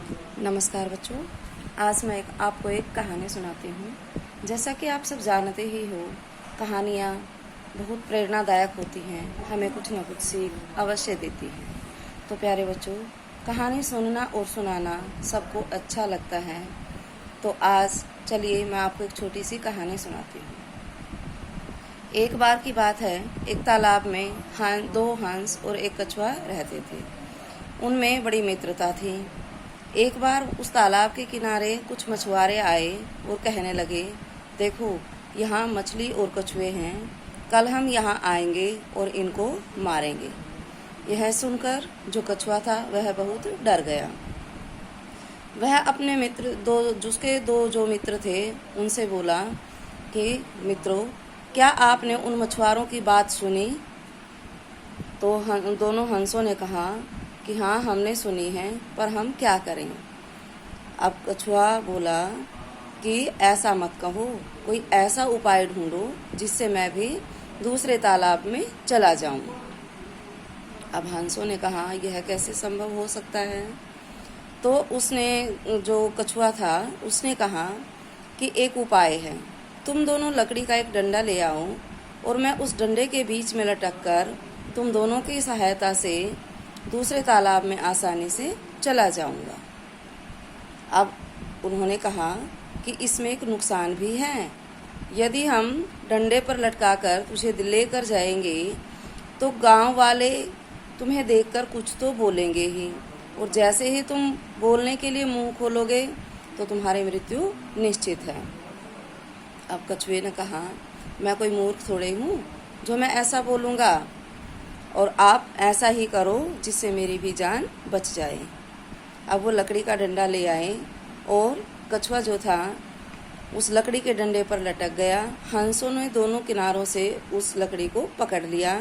नमस्कार बच्चों, आज मैं आपको एक कहानी सुनाती हूँ। जैसा कि आप सब जानते ही हो, कहानियाँ बहुत प्रेरणादायक होती हैं, हमें कुछ न कुछ सीख अवश्य देती हैं। तो प्यारे बच्चों, कहानी सुनना और सुनाना सबको अच्छा लगता है। तो आज चलिए मैं आपको एक छोटी सी कहानी सुनाती हूँ। एक बार की बात है, एक तालाब में दो हंस और एक कछुआ रहते थे। उनमें बड़ी मित्रता थी। एक बार उस तालाब के किनारे कुछ मछुआरे आए और कहने लगे, देखो यहाँ मछली और कछुए हैं, कल हम यहाँ आएंगे और इनको मारेंगे। यह सुनकर जो कछुआ था वह बहुत डर गया। वह अपने दो मित्र थे उनसे बोला कि मित्रों, क्या आपने उन मछुआरों की बात सुनी? तो दोनों हंसों ने कहा कि हाँ, हमने सुनी है, पर हम क्या करें। अब कछुआ बोला कि ऐसा मत कहो, कोई ऐसा उपाय ढूंढो जिससे मैं भी दूसरे तालाब में चला जाऊं। अब हंसों ने कहा, यह कैसे संभव हो सकता है? तो जो कछुआ था उसने कहा कि एक उपाय है, तुम दोनों लकड़ी का एक डंडा ले आओ और मैं उस डंडे के बीच में लटक कर तुम दोनों की सहायता से दूसरे तालाब में आसानी से चला जाऊंगा। अब उन्होंने कहा कि इसमें एक नुकसान भी है। यदि हम डंडे पर लटकाकर तुझे लेकर जाएंगे तो गांव वाले तुम्हें देखकर कुछ तो बोलेंगे ही, और जैसे ही तुम बोलने के लिए मुंह खोलोगे तो तुम्हारी मृत्यु निश्चित है। अब कछुए ने कहा, मैं कोई मूर्ख थोड़े हूँ जो मैं ऐसा बोलूँगा, और आप ऐसा ही करो जिससे मेरी भी जान बच जाए। अब वो लकड़ी का डंडा ले आए और कछुआ जो था उस लकड़ी के डंडे पर लटक गया। हंसों ने दोनों किनारों से उस लकड़ी को पकड़ लिया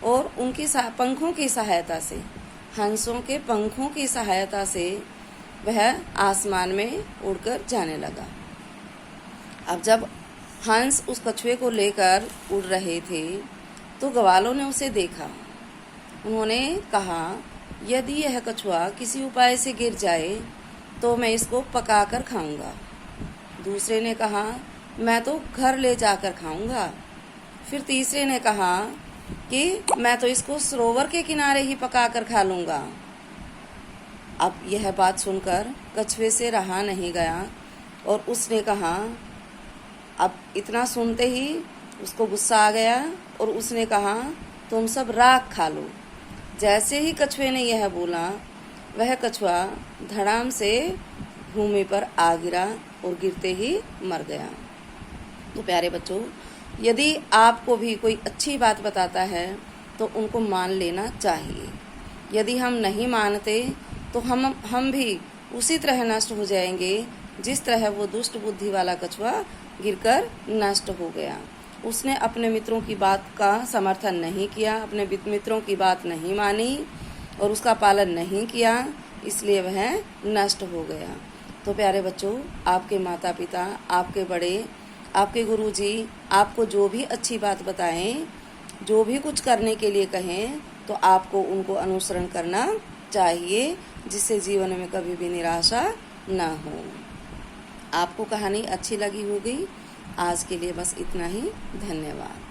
और उनकी पंखों की सहायता से, हंसों के पंखों की सहायता से वह आसमान में उड़कर जाने लगा। अब जब हंस उस कछुए को लेकर उड़ रहे थे तो ग्वालों ने उसे देखा। उन्होंने कहा, यदि यह कछुआ किसी उपाय से गिर जाए तो मैं इसको पकाकर खाऊंगा। दूसरे ने कहा, मैं तो घर ले जाकर खाऊंगा। फिर तीसरे ने कहा कि मैं तो इसको सरोवर के किनारे ही पकाकर खा लूंगा। अब यह बात सुनकर कछुए से रहा नहीं गया और उसने कहा, अब इतना सुनते ही उसको गुस्सा आ गया और उसने कहा, तुम सब राख खा लो। जैसे ही कछुए ने यह बोला, वह कछुआ धड़ाम से भूमि पर आ गिरा और गिरते ही मर गया। तो प्यारे बच्चों, यदि आपको भी कोई अच्छी बात बताता है तो उनको मान लेना चाहिए। यदि हम नहीं मानते तो हम भी उसी तरह नष्ट हो जाएंगे जिस तरह वो दुष्ट बुद्धि वाला कछुआ गिरकर नष्ट हो गया। उसने अपने मित्रों की बात का समर्थन नहीं किया, अपने मित्रों की बात नहीं मानी और उसका पालन नहीं किया, इसलिए वह नष्ट हो गया। तो प्यारे बच्चों, आपके माता पिता, आपके बड़े, आपके गुरुजी आपको जो भी अच्छी बात बताएं, जो भी कुछ करने के लिए कहें, तो आपको उनको अनुसरण करना चाहिए, जिससे जीवन में कभी भी निराशा ना हो। आपको कहानी अच्छी लगी होगी। आज के लिए बस इतना ही। धन्यवाद।